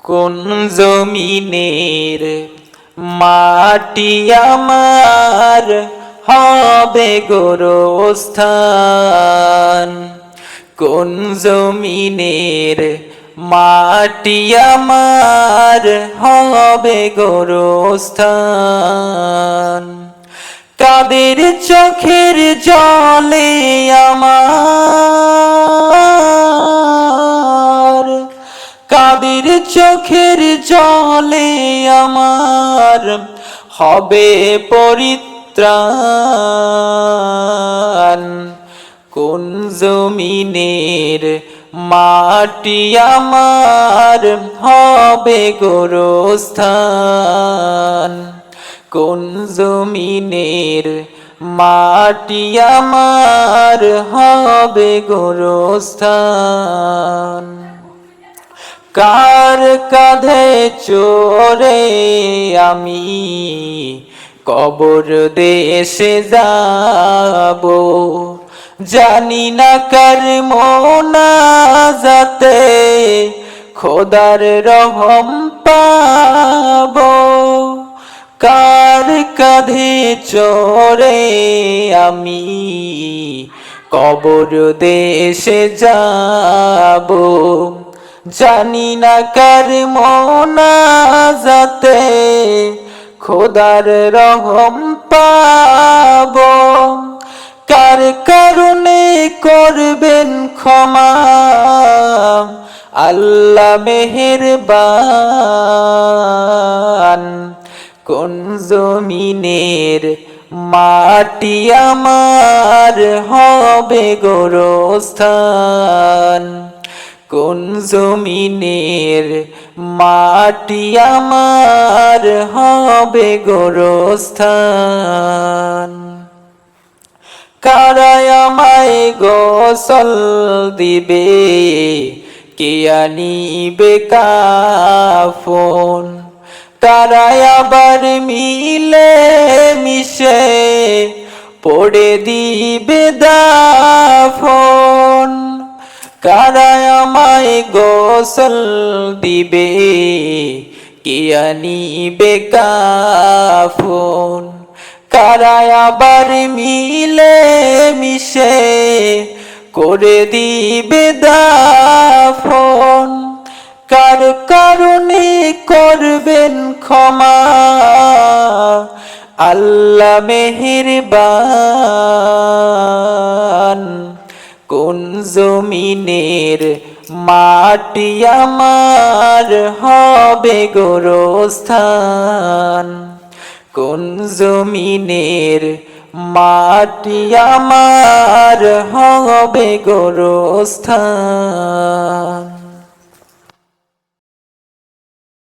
কোন জমিনের মাটি আমার হবে গোরস্থান। কোন জমিনের মাটি আমার হবে গোরস্থান। কাদের চোখের জলে আমার, কাদের চোখের জলে আমার হবে পরিত্রাণ। কোন জমিনের মাটি আমার হবে গোরস্থান। কোন জমিনের মাটি আমার হবে গোরস্থান। কার কাঁধে চড়ে আমি কবর দেশে যাব, জানি না কার মোনাজাতে খোদার রহম পাব। কার কাঁধে চড়ে আমি কবর দেশে যাব, জানি না কার মোনাজাতে খোদার রহম পাব। কার কারণে করবেন ক্ষমা আল্লাহ মেহেরবান। কোন জমিনের মাটি আমার হবে গোরস্থান। কোন জমিনের মাটি আমার হবে গোরস্থান। কারা আমায় গোসল দিবে, কে আনিবে কাফন। তারা আবার মিলে মিশে পড়ে দিবে দাফন। কারা আমায় গোসল দিবে, কে আনিবে কাফন। কারা আবার মিলে মিশে করে দিবে দাফন। কার কারণে করবেন ক্ষমা আল্লাহ মেহেরবান। কোন জমিনের মাটি আমার হবে গোরস্থান। কোন জমিনের মাটি আমার হবে গোরস্থান।